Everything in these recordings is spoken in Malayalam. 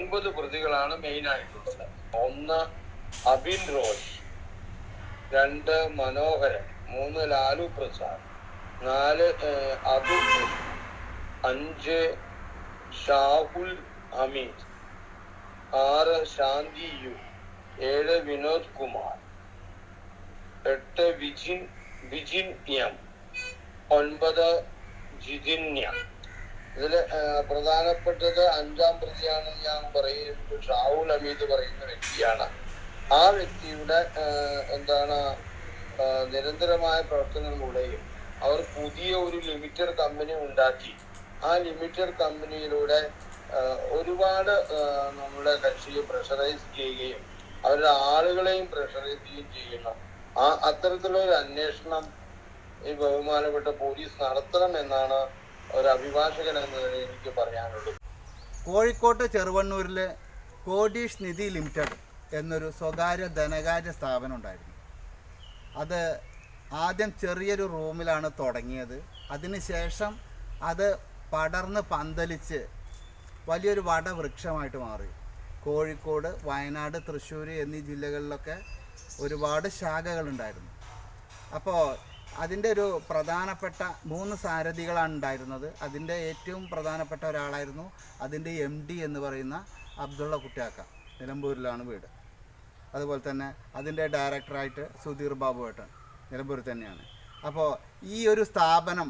9 പ്രതികളാണ് മെയിൻ ആയിട്ടുള്ളത്. 1 അബിൻ റോഷ്, 2 മനോഹരൻ, 3 ലാലു പ്രസാദ്, 4 അബു, 5 ഷാഹുൽ ഹമീദ്, 6 ശാന്തി യു, 7 വിനോദ് കുമാർ, 8 വിജിൻ എം, 9 ജിതിന്യ. ഇതില് പ്രധാനപ്പെട്ടത് 5-ാം പ്രതിയാണെന്ന് ഞാൻ പറയുന്നത് ഷാഹുൽ ഹമീദ് പറയുന്ന വ്യക്തിയാണ്. ആ വ്യക്തിയുടെ നിരന്തരമായ പ്രവർത്തനങ്ങളിലൂടെയും അവർ പുതിയ ഒരു ലിമിറ്റഡ് കമ്പനി ഉണ്ടാക്കി. ആ ലിമിറ്റഡ് കമ്പനിയിലൂടെ ഒരുപാട് നമ്മുടെ കക്ഷിയെ പ്രഷറൈസ് ചെയ്യുകയും അവരുടെ ആളുകളെയും പ്രഷറൈസ് ചെയ്യുകയും ചെയ്യുന്നു. അത്തരത്തിലുള്ള ഒരു അന്വേഷണം ഈ ബഹുമാനപ്പെട്ട പോലീസ് നടത്തണമെന്നാണ് ഒരു അഭിഭാഷകൻ എന്ന നിലയിൽ എനിക്ക് പറയാനുള്ളത്. കോഴിക്കോട്ട് ചെറുവണ്ണൂരിലെ കോഡീഷ് നിധി ലിമിറ്റഡ് എന്നൊരു സ്വകാര്യ ധനകാര്യ സ്ഥാപനം ഉണ്ടായിരുന്നു. അത് ആദ്യം ചെറിയൊരു റൂമിലാണ് തുടങ്ങിയത്. അതിനുശേഷം അത് പടർന്ന് പന്തലിച്ച് വലിയൊരു വടവൃക്ഷമായിട്ട് മാറി. കോഴിക്കോട്, വയനാട്, തൃശ്ശൂർ എന്നീ ജില്ലകളിലൊക്കെ ഒരുപാട് ശാഖകളുണ്ടായിരുന്നു. അപ്പോൾ അതിൻ്റെ ഒരു പ്രധാനപ്പെട്ട 3 സാരഥികളാണ് ഉണ്ടായിരുന്നത്. അതിൻ്റെ ഏറ്റവും പ്രധാനപ്പെട്ട ഒരാളായിരുന്നു അതിൻ്റെ MD എന്ന് പറയുന്ന അബ്ദുള്ള കുട്ടിയാക്ക. നിലമ്പൂരിലാണ് വീട്. അതുപോലെ തന്നെ അതിൻ്റെ ഡയറക്ടറായിട്ട് സുധീർ ബാബു ഏട്ടൻ നിലമ്പൂർ തന്നെയാണ്. അപ്പോൾ ഈ ഒരു സ്ഥാപനം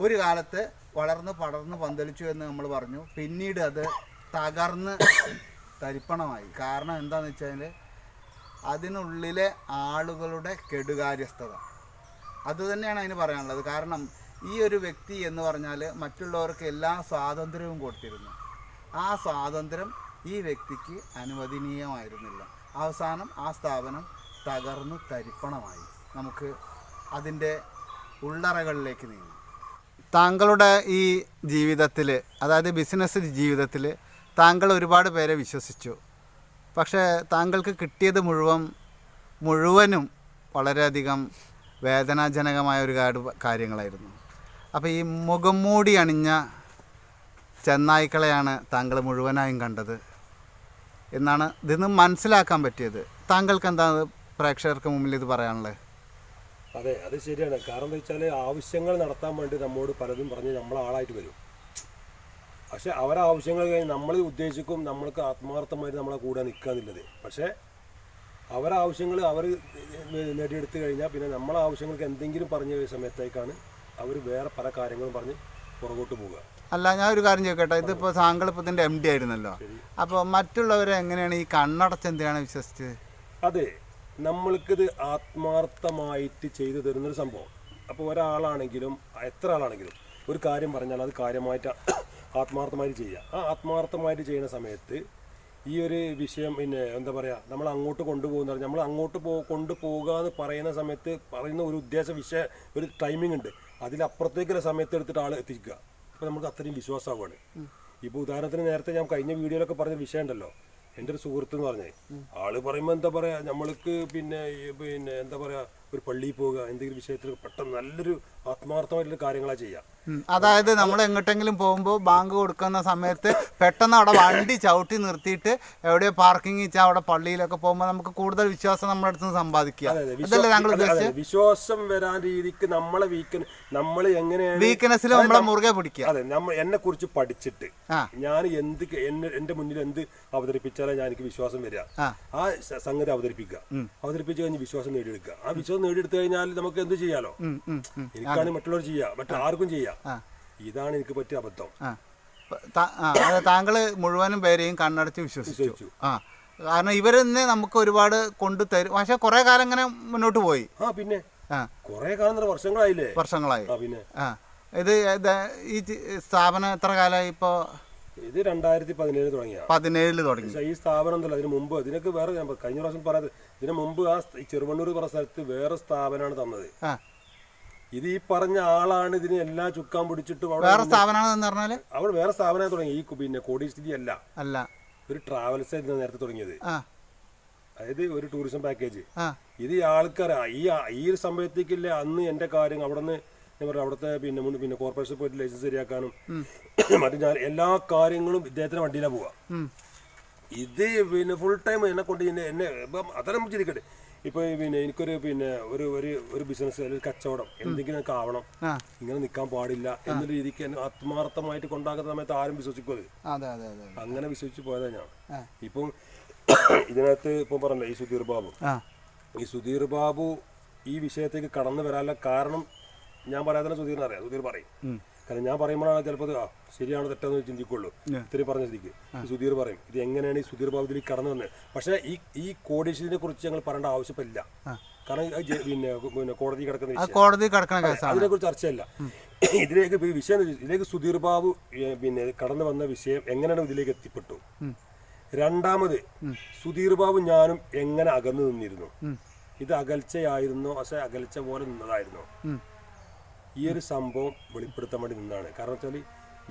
ഒരു കാലത്ത് വളർന്ന് പടർന്ന് പന്തലിച്ചു എന്ന് നമ്മൾ പറഞ്ഞു. പിന്നീട് അത് തകർന്ന് തരിപ്പണമായി. കാരണം എന്താണെന്ന് വെച്ചാൽ അതിനുള്ളിലെ ആളുകളുടെ കെടുകാര്യസ്ഥത. അതുതന്നെയാണ് അതിന് പറയാനുള്ളത്. കാരണം ഈ ഒരു വ്യക്തി എന്ന് പറഞ്ഞാൽ മറ്റുള്ളവർക്ക് എല്ലാ സ്വാതന്ത്ര്യവും കൊടുത്തിരുന്നു. ആ സ്വാതന്ത്ര്യം ഈ വ്യക്തിക്ക് അനുവദനീയമായിരുന്നില്ല. അവസാനം ആ സ്ഥാപനം തകർന്ന് തരിപ്പണമായി. നമുക്ക് അതിൻ്റെ ഉള്ളറകളിലേക്ക് നീങ്ങാം. താങ്കളുടെ ഈ ജീവിതത്തിൽ, അതായത് ബിസിനസ് ജീവിതത്തിൽ താങ്കൾ ഒരുപാട് പേരെ വിശ്വസിച്ചു. പക്ഷേ താങ്കൾക്ക് കിട്ടിയത് മുഴുവനും വളരെയധികം വേദനാജനകമായ ഒരു കാര്യങ്ങളായിരുന്നു. അപ്പോൾ ഈ മുഖം മൂടി അണിഞ്ഞ ചെന്നായ്ക്കളെയാണ് താങ്കൾ മുഴുവനായും കണ്ടത് എന്നാണ് ഇതിന്ന് മനസ്സിലാക്കാൻ പറ്റിയത്. താങ്കൾക്ക് എന്താ പ്രേക്ഷകർക്ക് മുമ്പിൽ ഇത് പറയാനുള്ളത്? അതെ, അത് ശരിയാണ്. കാരണം എന്താ വെച്ചാൽ ആവശ്യങ്ങൾ നടത്താൻ വേണ്ടി നമ്മോട് പലതും പറഞ്ഞ് നമ്മളാളായിട്ട് വരും. പക്ഷെ അവരെ ആവശ്യങ്ങൾ കഴിഞ്ഞ് നമ്മൾ ഉദ്ദേശിക്കും നമ്മൾക്ക് ആത്മാർത്ഥമായിട്ട് നമ്മളെ കൂടെ നിൽക്കാന്നുള്ളത്. പക്ഷേ അവരെ ആവശ്യങ്ങൾ അവർ നേടിയെടുത്ത് കഴിഞ്ഞാൽ പിന്നെ നമ്മളെ ആവശ്യങ്ങൾക്ക് എന്തെങ്കിലും പറഞ്ഞ സമയത്തേക്കാണ് അവർ വേറെ പല കാര്യങ്ങളും പറഞ്ഞ് പുറകോട്ട് പോവുക. അല്ല, ഞാൻ ഒരു കാര്യം ചോദിക്കട്ടെ. ഇതിപ്പോൾ താങ്കൾ ഇപ്പോൾ ഇതിൻ്റെ MD ആയിരുന്നല്ലോ. അപ്പോൾ മറ്റുള്ളവരെ എങ്ങനെയാണ് ഈ കണ്ണടച്ചെന്തിനാണ് വിശ്വസിച്ചത്? അതെ, നമ്മൾക്കിത് ആത്മാർത്ഥമായിട്ട് ചെയ്തു തരുന്നൊരു സംഭവം. അപ്പോൾ ഒരാളാണെങ്കിലും എത്ര ആളാണെങ്കിലും ഒരു കാര്യം പറഞ്ഞാൽ അത് കാര്യമായിട്ട് ആത്മാർത്ഥമായിട്ട് ചെയ്യുക. ആ ആത്മാർത്ഥമായിട്ട് ചെയ്യുന്ന സമയത്ത് ഈ ഒരു വിഷയം പിന്നെ എന്താ പറയുക, നമ്മൾ അങ്ങോട്ട് കൊണ്ടുപോകുന്ന നമ്മൾ അങ്ങോട്ട് കൊണ്ടുപോകുക എന്ന് പറയുന്ന സമയത്ത് പറയുന്ന ഒരു വിഷയം ഒരു ടൈമിംഗ് ഉണ്ട്. അതിലപ്പുറത്തേക്കുള്ള സമയത്ത് എടുത്തിട്ട് ആൾ എത്തിക്കുക. അപ്പോൾ നമുക്ക് അത്രയും വിശ്വാസമാവുകയാണ്. ഇപ്പോൾ ഉദാഹരണത്തിന് നേരത്തെ ഞാൻ കഴിഞ്ഞ വീഡിയോയിലൊക്കെ പറഞ്ഞ വിഷയം ഉണ്ടല്ലോ, എൻ്റെ ഒരു സുഹൃത്ത് എന്ന് പറഞ്ഞേ, ആള് പറയുമ്പോൾ എന്താ പറയുക, നമ്മൾക്ക് പിന്നെ എന്താ പറയുക, ഒരു പള്ളിയിൽ പോവുക, എന്തെങ്കിലും വിഷയത്തിൽ പെട്ടെന്ന് നല്ലൊരു ആത്മാർത്ഥമായിട്ടുള്ള കാര്യങ്ങളാണ് ചെയ്യുക. അതായത് നമ്മൾ എങ്ങോട്ടെങ്കിലും പോകുമ്പോൾ ബാങ്ക് കൊടുക്കുന്ന സമയത്ത് പെട്ടെന്ന് അവിടെ വണ്ടി ചവിട്ടി നിർത്തിയിട്ട് എവിടെയോ പാർക്കിംഗ് വെച്ചാൽ അവിടെ പള്ളിയിലൊക്കെ പോകുമ്പോൾ നമുക്ക് കൂടുതൽ വിശ്വാസം നമ്മുടെ അടുത്ത് സമ്പാദിക്കുക. വിശ്വാസം വരാൻ രീതിക്ക് നമ്മളെ നമ്മൾ എങ്ങനെയാണ് വീക്ക്നെസ്സിൽ നമ്മളെ മുറുകെ പിടിക്കുക. അതെ, എന്നെ കുറിച്ച് പഠിച്ചിട്ട് ഞാൻ എന്റെ മുന്നിൽ എന്ത് അവതരിപ്പിച്ചാലേ ഞാൻ എനിക്ക് വിശ്വാസം വരിക, ആ സംഗതി അവതരിപ്പിച്ചു കഴിഞ്ഞ് വിശ്വാസം നേടിയെടുക്കുക. ആ വിശ്വാസം നേടിയെടുത്തു കഴിഞ്ഞാൽ നമുക്ക് എന്ത് ചെയ്യാലോ, എനിക്കാണെങ്കിൽ മറ്റുള്ളവർ ചെയ്യാം, മറ്റാർക്കും ചെയ്യാം. ഇതാണ് എനിക്ക് പറ്റിയ അബദ്ധം. താങ്കള് മുഴുവനും പേരെയും കണ്ണടച്ച് വിശ്വസിച്ചു. കാരണം ഇവരെന്നെ നമുക്ക് ഒരുപാട് കൊണ്ടുതരും. പക്ഷെ കുറെ കാലം ഇങ്ങനെ മുന്നോട്ട് പോയി. പിന്നെ കുറെ കാലം വർഷങ്ങളായി. പിന്നെ ഇത് ഈ സ്ഥാപനം എത്ര കാലമായി? ഇപ്പോ ഇത് 2017 തുടങ്ങി. ഈ സ്ഥാപനം എന്തല്ല, ഇതിന് മുമ്പ് ഇതിനൊക്കെ വേറെ ഞാൻ കഴിഞ്ഞ പ്രാവശ്യം പറയാതെ, ഇതിന് മുമ്പ് ആ ചെറുവണ്ണൂർ പറഞ്ഞ സ്ഥലത്ത് വേറെ സ്ഥാപനമാണ് തന്നത്. ഇത് ഈ പറഞ്ഞ ആളാണ് ഇതിന് എല്ലാം ചുക്കാൻ പിടിച്ചിട്ട് വേറെ സ്ഥാപനമാണെന്ന് പറഞ്ഞാല് അവിടെ വേറെ സ്ഥാപനം തുടങ്ങി. ഈ പിന്നെ കോഡീഷ് നിധി അല്ല, ഒരു ട്രാവൽസ് ആയിരുന്നു നേരത്തെ തുടങ്ങിയത്. അതായത് ഒരു ടൂറിസം പാക്കേജ്. ഇത് ഈ ആൾക്കാരാ ഈ ഒരു സമയത്തേക്കില്ലേ അന്ന് എന്റെ കാര്യം അവിടെ നിന്ന് ഞാൻ പറഞ്ഞു അവിടുത്തെ പിന്നെ കോർപ്പറേഷനിൽ പോയിട്ട് ലൈസൻസ് ശരിയാക്കാനും മറ്റു ഞാൻ എല്ലാ കാര്യങ്ങളും ഇദ്ദേഹത്തിന്റെ വണ്ടിയിലാണ് പോവുക. ഇത് പിന്നെ ഫുൾ ടൈം എന്നെ കൊണ്ട് എന്നെ ഇപ്പം അതെല്ലാം ചിരിക്കട്ടെ. ഇപ്പൊ പിന്നെ എനിക്കൊരു ഒരു ബിസിനസ് ഒരു കച്ചവടം എന്തെങ്കിലും എനിക്ക് ആവണം, ഇങ്ങനെ നിൽക്കാൻ പാടില്ല എന്ന രീതിക്ക് എന്നെ ആത്മാർത്ഥമായിട്ട് കൊണ്ടാക്കുന്ന സമയത്ത് ആരും വിശ്വസിക്കും. അങ്ങനെ വിശ്വസിച്ച് പോയതാ ഞാൻ. ഇപ്പം ഇതിനകത്ത് ഇപ്പം പറഞ്ഞല്ലോ ഈ സുധീർ ബാബു ഈ വിഷയത്തേക്ക് കടന്നു വരാനുള്ള കാരണം ഞാൻ പറയാതെ തന്നെ സുധീറിനെ അറിയാം. സുധീർ പറയും, കാരണം ഞാൻ പറയുമ്പോഴാണ് ചിലപ്പോൾ ശരിയാണോ തെറ്റാന്ന് ചിന്തിക്കുള്ളൂ. ഇത്തിരി പറഞ്ഞ സ്ഥിതിക്ക് സുധീർ പറയും ഇത് എങ്ങനെയാണ് ഈ സുധീർ ബാബു ഇതിലേക്ക് കടന്നു വന്നത്. പക്ഷേ ഈ കോടീശ്വരിനെ കുറിച്ച് ഞങ്ങൾ പറയേണ്ട ആവശ്യമില്ല, കാരണം പിന്നെ കോടതി കിടക്കുന്ന അതിനെക്കുറിച്ച് ചർച്ചയല്ല. ഇതിലേക്ക് സുധീർ ബാബു പിന്നെ കടന്നു വന്ന വിഷയം എങ്ങനെയാണ് ഇതിലേക്ക് എത്തിപ്പെട്ടു. രണ്ടാമത് സുധീർ ബാബു ഞാനും എങ്ങനെ അകന്നു നിന്നിരുന്നു. ഇത് അകൽച്ചയായിരുന്നോ പക്ഷെ അകൽച്ച പോലെ നിന്നതായിരുന്നോ, ഈ ഒരു സംഭവം വെളിപ്പെടുത്താൻ വേണ്ടി നിന്നാണ്. കാരണം വെച്ചാൽ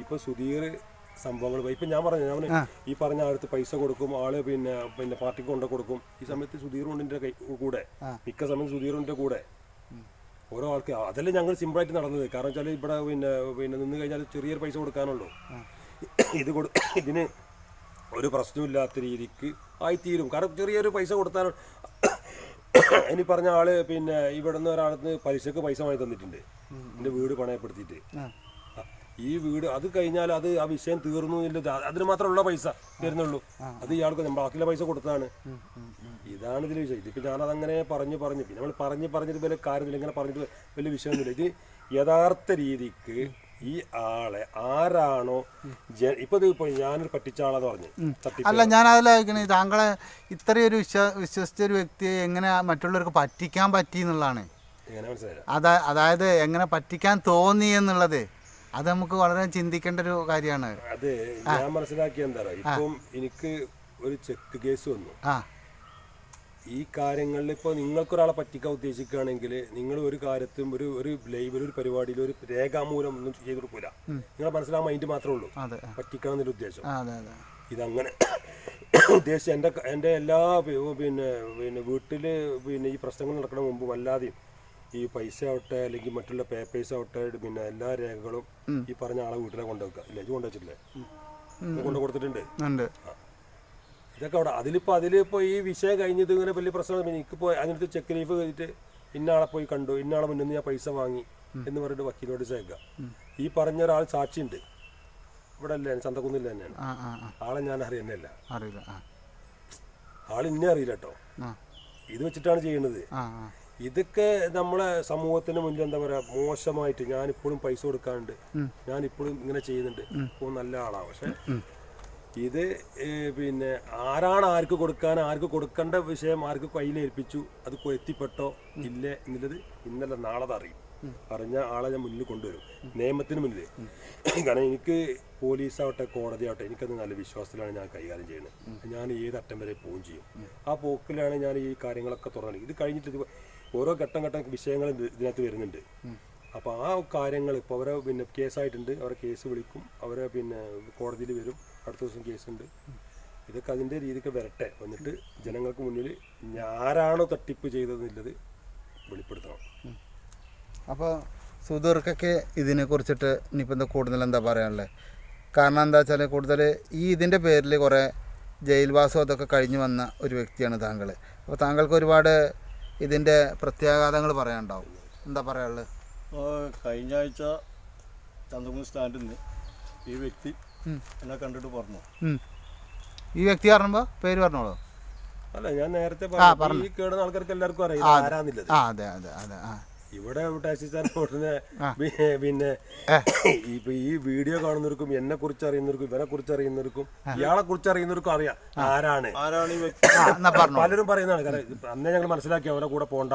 ഇപ്പൊ സുധീർ സംഭവങ്ങൾ ഇപ്പൊ ഞാൻ ഈ പറഞ്ഞ ആൾക്ക് പൈസ കൊടുക്കും, ആള് പിന്നെ പാർട്ടിക്ക് കൊണ്ടു കൊടുക്കും. ഈ സമയത്ത് സുധീറിന്റെ കൂടെ മിക്ക സമയത്ത് സുധീറിന്റെ കൂടെ ഓരോ ആൾക്ക് അതെല്ലാം ഞങ്ങൾ സിമ്പിളായിട്ട് നടന്നത്. കാരണം വെച്ചാൽ ഇവിടെ പിന്നെ നിന്ന് കഴിഞ്ഞാൽ ചെറിയൊരു പൈസ കൊടുക്കാനുള്ളൂ. ഇതിന് ഒരു പ്രശ്നമില്ലാത്ത രീതിക്ക് ആയിത്തീരും. കാരണം ചെറിയൊരു പൈസ കൊടുത്താൽ ഇനി പറഞ്ഞ ആള് പിന്നെ ഇവിടെ നിന്ന് ഒരാൾക്ക് പലിശക്ക് പൈസ വാങ്ങി തന്നിട്ടുണ്ട്, എൻ്റെ വീട് പണയപ്പെടുത്തിയിട്ട്. ഈ വീട് അത് കഴിഞ്ഞാൽ അത് ആ വിഷയം തീർന്നു ഇല്ല, അതിന് മാത്രമുള്ള പൈസ തരുന്നുള്ളൂ. അത് ഇയാൾക്ക് ബാക്കിയുള്ള പൈസ കൊടുത്തതാണ്. ഇതാണ് ഇതിൽ വിഷയം. ഇതിപ്പോൾ ഞാനതങ്ങനെ പറഞ്ഞു പിന്നെ നമ്മൾ പറഞ്ഞിട്ട് വലിയ കാര്യമില്ല, ഇങ്ങനെ പറഞ്ഞിട്ട് വലിയ വിഷയമൊന്നുമില്ല. ഇത് യഥാർത്ഥ രീതിക്ക് ഈ ആളെ ആരാണോ ഇപ്പൊ ഞാനൊരു പറ്റിച്ച ആളെന്ന് പറഞ്ഞു. അല്ല, ഞാൻ അതിലായിരിക്കണേ താങ്കളെ ഇത്രയൊരു വിശ്വസിച്ച ഒരു വ്യക്തിയെ എങ്ങനെ മറ്റുള്ളവർക്ക് പറ്റിക്കാൻ പറ്റി എന്നുള്ളതാണ്. അതായത് എങ്ങനെ പറ്റിക്കാൻ തോന്നി എന്നുള്ളത് അത് നമുക്ക് വളരെ ചിന്തിക്കേണ്ട ഒരു കാര്യമാണ്. അതെ, ഞാൻ മനസ്സിലാക്കിയ എന്താ പറയുക, ഇപ്പം എനിക്ക് ഒരു ചെക്ക് കേസ് വന്നു. ഈ കാര്യങ്ങളിൽ ഇപ്പോൾ നിങ്ങൾക്കൊരാളെ പറ്റിക്കാൻ ഉദ്ദേശിക്കുകയാണെങ്കിൽ നിങ്ങൾ ഒരു കാര്യത്തും ഒരു ലൈവിൽ ഒരു പരിപാടിയിൽ ഒരു രേഖാമൂലം ഒന്നും ചെയ്ത് കൊടുക്കൂല. നിങ്ങളെ മനസ്സിലാൻ മൈൻഡ് മാത്രമേ ഉള്ളൂ പറ്റിക്കണം എന്നൊരു ഉദ്ദേശം. ഇതങ്ങനെ ഉദ്ദേശിച്ച് എൻ്റെ എല്ലാ പിന്നെ വീട്ടിൽ ഈ പ്രശ്നങ്ങൾ നടക്കുന്ന മുമ്പ് വല്ലാതെയും ഈ പൈസ ആവട്ടെ അല്ലെങ്കിൽ മറ്റുള്ള പേപ്പേഴ്സ് ആവട്ടെ പിന്നെ എല്ലാ രേഖകളും ഈ പറഞ്ഞ ആളെ വീട്ടിലെ കൊണ്ടുവെക്കുക. ഇല്ല, ഇത് കൊണ്ടുവച്ചിട്ടില്ലേ? കൊണ്ടു കൊടുത്തിട്ടുണ്ട്. ഇതൊക്കെ അവിടെ അതിലിപ്പോ ഈ വിഷയം കഴിഞ്ഞത് ഇങ്ങനെ വലിയ പ്രശ്നം. എനിക്കിപ്പോൾ അതിനകത്ത് ചെക്ക് ലീഫ് കഴിഞ്ഞിട്ട് ഇന്നാളെ പോയി കണ്ടു, ഇന്നാളെ മുന്നിൽ നിന്ന് ഞാൻ പൈസ വാങ്ങി എന്ന് പറഞ്ഞിട്ട് വക്കീലോട് ചേക്കുക. ഈ പറഞ്ഞ ഒരാൾ സാക്ഷിയുണ്ട് ഇവിടെ അല്ലേ, ചന്തക്കുന്നില്ല തന്നെയാണ്. ആളെ ഞാൻ അറിയുന്നില്ല, ആളിന്നെ അറിയില്ല കേട്ടോ. ഇത് വെച്ചിട്ടാണ് ചെയ്യുന്നത്. ഇതൊക്കെ നമ്മളെ സമൂഹത്തിന് മുന്നിൽ എന്താ പറയാ മോശമായിട്ട് ഞാനിപ്പോഴും പൈസ കൊടുക്കാറുണ്ട്, ഞാനിപ്പോഴും ഇങ്ങനെ ചെയ്യുന്നുണ്ട്, ഇപ്പോൾ നല്ല ആളാണ്. പക്ഷെ ഇത് പിന്നെ ആരാണ് ആർക്ക് കൊടുക്കേണ്ട വിഷയം ആർക്ക് കയ്യിലേൽപ്പിച്ചു, അത് എത്തിപ്പെട്ടോ ഇല്ലേ എന്നുള്ളത് ഇന്നലെ നാളെ അറിയും. പറഞ്ഞ ആളെ ഞാൻ മുന്നിൽ കൊണ്ടുവരും, നിയമത്തിന് മുന്നിൽ. കാരണം എനിക്ക് പോലീസാവട്ടെ കോടതിയാവട്ടെ എനിക്കത് നല്ല വിശ്വാസത്തിലാണ് ഞാൻ കൈകാര്യം ചെയ്യുന്നത്. ഞാൻ ഏത് അറ്റം വരെ പോവുകയും ചെയ്യും. ആ പോക്കിലാണ് ഞാൻ ഈ കാര്യങ്ങളൊക്കെ തുറന്നത്. ഇത് കഴിഞ്ഞിട്ട് ഓരോ ഘട്ടം വിഷയങ്ങൾ ഇതിനകത്ത് വരുന്നുണ്ട്. അപ്പോൾ ആ കാര്യങ്ങൾ ഇപ്പോൾ അവരെ പിന്നെ കേസായിട്ടുണ്ട്, അവരെ കേസ് വിളിക്കും, അവരെ പിന്നെ കോടതിയിൽ വരും, അടുത്ത ദിവസം കേസുണ്ട്. ഇതൊക്കെ അതിൻ്റെ രീതിക്ക് വരട്ടെ, വന്നിട്ട് ജനങ്ങൾക്ക് മുന്നിൽ ആരാണോ തട്ടിപ്പ് ചെയ്തതെന്നുള്ളത് വെളിപ്പെടുത്തണം. അപ്പോൾ സുധീർക്കൊക്കെ ഇതിനെ കുറിച്ചിട്ട് ഇനിയിപ്പോൾ എന്താ കൂടുതൽ എന്താ പറയാനുള്ളത്? കാരണം എന്താ വെച്ചാൽ കൂടുതൽ ഇതിൻ്റെ പേരിൽ കുറേ ജയിൽവാസം അതൊക്കെ കഴിഞ്ഞു വന്ന ഒരു വ്യക്തിയാണ് താങ്കൾ. അപ്പോൾ താങ്കൾക്ക് ഒരുപാട് ഇതിൻ്റെ പ്രത്യാഘാതങ്ങൾ പറയാനുണ്ടാവും, എന്താ പറയാനുള്ളത്? കഴിഞ്ഞ ആഴ്ച ചന്തകുന്ന് സ്റ്റാൻഡിൽ നിന്ന് ഈ വ്യക്തി എന്നെ കണ്ടിട്ട് പറഞ്ഞു. ഈ വ്യക്തി പറഞ്ഞപ്പോൾ പേര് പറഞ്ഞോളൂ. അല്ല, ഞാൻ നേരത്തെ പറഞ്ഞു, ഈ കേടുന്ന ആൾക്കാർക്ക് എല്ലാവർക്കും അറിയാം ആരാന്നില്ലത്. അതെ അതെ അതെ. ഇവിടെ ടാക്സി സ്റ്റാൻഡ് പിന്നെ ഇപ്പൊ ഈ വീഡിയോ കാണുന്നവർക്കും എന്നെ കുറിച്ച് അറിയുന്നവർക്കും ഇവനെ കുറിച്ച് അറിയുന്നവർക്കും ഇയാളെ കുറിച്ച് അറിയുന്നവർക്കും അറിയാം ആരാണ് ഈ വ്യക്തി. പലരും പറയുന്നതാണ്. കാരണം അന്നേ ഞങ്ങൾ മനസ്സിലാക്കി അവരെ കൂടെ പോണ്ട,